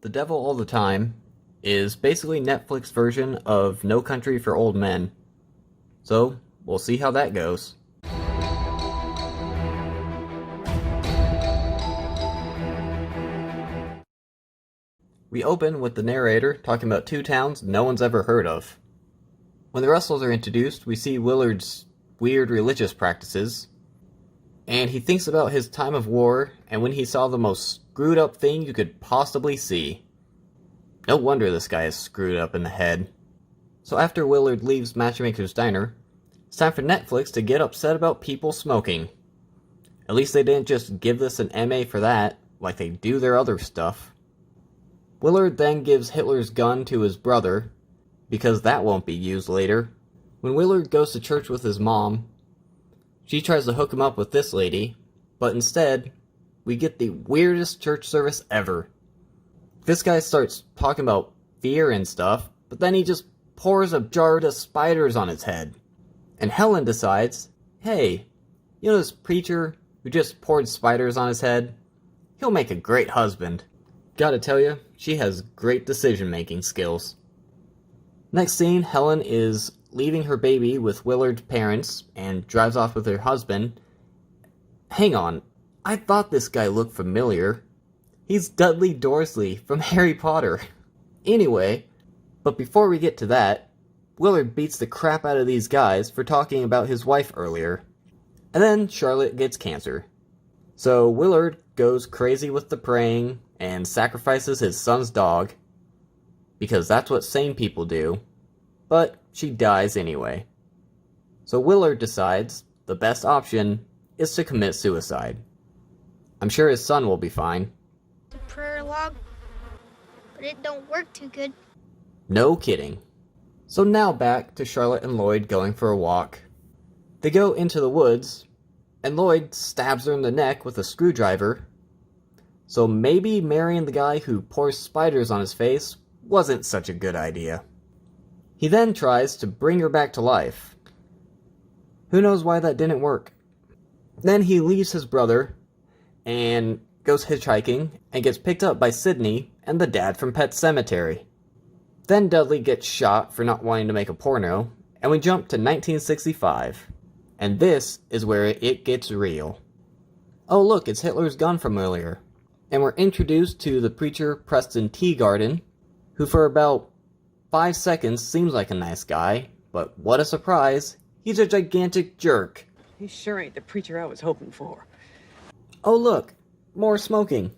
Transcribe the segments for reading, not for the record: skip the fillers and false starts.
The Devil All the Time is basically Netflix's version of No Country for Old Men. So, we'll see how that goes. We open with the narrator talking about two towns no one's ever heard of. When the wrestlers are introduced, we see Willard's weird religious practices, and he thinks about his time of war and when he saw the most screwed up thing you could possibly see. No wonder this guy is screwed up in the head. So after Willard leaves Matchmaker's Diner, it's time for Netflix to get upset about people smoking. At least they didn't just give this an MA for that, like they do their other stuff. Willard then gives Hitler's gun to his brother, because that won't be used later. When Willard goes to church with his mom, she tries to hook him up with this lady, but instead, we get the weirdest church service ever. This guy starts talking about fear and stuff, but then he just pours a jar of spiders on his head. And Helen decides, hey, you know this preacher who just poured spiders on his head? He'll make a great husband. Gotta tell you, she has great decision-making skills. Next scene, Helen is leaving her baby with Willard's parents and drives off with her husband. Hang on, I thought this guy looked familiar. He's Dudley Dursley from Harry Potter. Anyway, but before we get to that, Willard beats the crap out of these guys for talking about his wife earlier. And then Charlotte gets cancer. So Willard goes crazy with the praying and sacrifices his son's dog, because that's what sane people do, but she dies anyway. So Willard decides the best option is to commit suicide. I'm sure his son will be fine. The prayer log, but it don't work too good. No kidding. So now back to Charlotte and Lloyd going for a walk. They go into the woods, and Lloyd stabs her in the neck with a screwdriver. So maybe marrying the guy who pours spiders on his face wasn't such a good idea. He then tries to bring her back to life. Who knows why that didn't work? Then he leaves his brother and goes hitchhiking and gets picked up by Sidney and the dad from Pet Sematary. Then Dudley gets shot for not wanting to make a porno, and we jump to 1965. And this is where it gets real. Oh look, it's Hitler's gun from earlier. And we're introduced to the preacher Preston Teagarden, who for about 5 seconds seems like a nice guy, but what a surprise, he's a gigantic jerk. He sure ain't the preacher I was hoping for. Oh look, more smoking.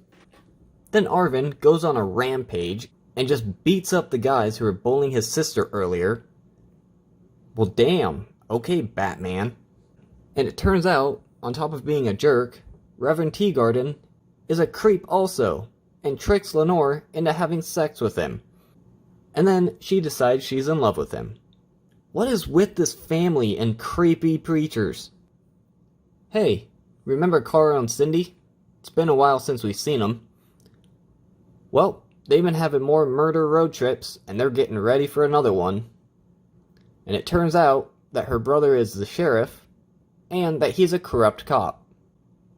Then Arvin goes on a rampage and just beats up the guys who were bullying his sister earlier. Well damn, okay Batman. And it turns out, on top of being a jerk, Reverend Teagarden is a creep also, and tricks Lenore into having sex with him. And then she decides she's in love with him. What is with this family and creepy preachers? Hey, remember Carl and Cindy? It's been a while since we've seen them. Well, they've been having more murder road trips, and they're getting ready for another one. And it turns out that her brother is the sheriff, and that he's a corrupt cop.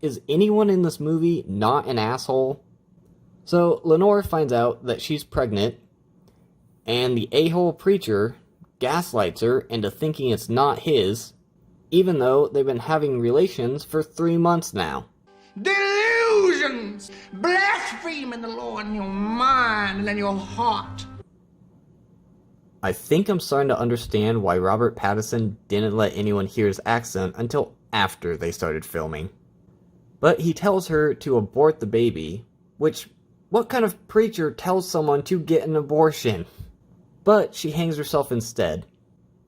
Is anyone in this movie not an asshole? So Lenore finds out that she's pregnant, and the a-hole preacher gaslights her into thinking it's not his, even though they've been having relations for 3 months now. Delusions! Blaspheming the Lord in your mind and in your heart. I think I'm starting to understand why Robert Pattinson didn't let anyone hear his accent until after they started filming. But he tells her to abort the baby, which, what kind of preacher tells someone to get an abortion? But she hangs herself instead.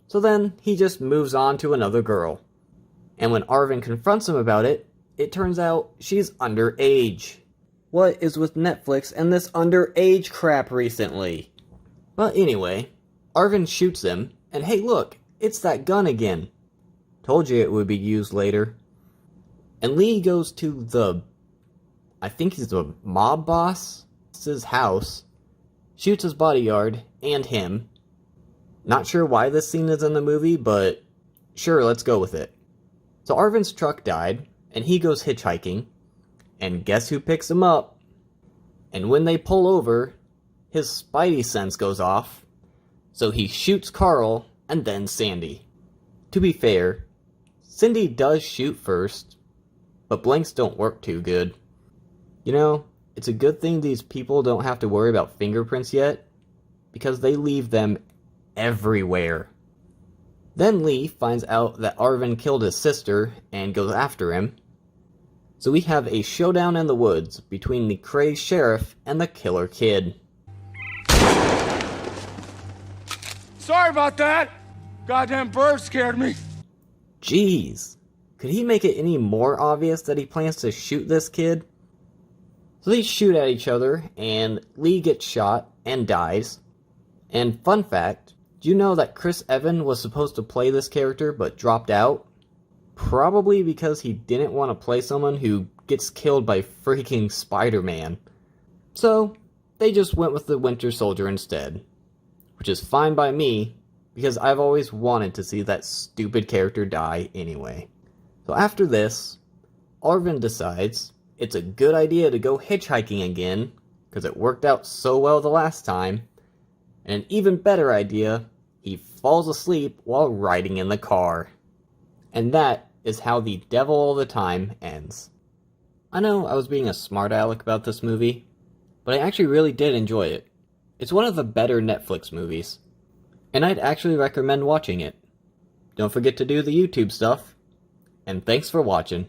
So then he just moves on to another girl. And when Arvin confronts him about it, it turns out she's underage. What is with Netflix and this underage crap recently? But anyway, Arvin shoots him, and hey look, it's that gun again. Told you it would be used later. And Lee goes to I think he's the mob boss, his house, shoots his bodyguard and him. Not sure why this scene is in the movie, but sure, let's go with it. So Arvin's truck died, and he goes hitchhiking, and guess who picks him up? And when they pull over, his spidey sense goes off, so he shoots Carl and then Sandy. To be fair, Cindy does shoot first, but blanks don't work too good. You know, it's a good thing these people don't have to worry about fingerprints yet, because they leave them everywhere. Then Lee finds out that Arvin killed his sister and goes after him. So we have a showdown in the woods between the crazed sheriff and the killer kid. Sorry about that! Goddamn bird scared me! Jeez, could he make it any more obvious that he plans to shoot this kid? So they shoot at each other, and Lee gets shot and dies. And fun fact, do you know that Chris Evans was supposed to play this character but dropped out? Probably because he didn't want to play someone who gets killed by freaking Spider-Man. So, they just went with the Winter Soldier instead. Which is fine by me, because I've always wanted to see that stupid character die anyway. So after this, Arvin decides it's a good idea to go hitchhiking again, because it worked out so well the last time. And an even better idea, he falls asleep while riding in the car. And that is how The Devil All the Time ends. I know I was being a smart aleck about this movie, but I actually really did enjoy it. It's one of the better Netflix movies, and I'd actually recommend watching it. Don't forget to do the YouTube stuff, and thanks for watching.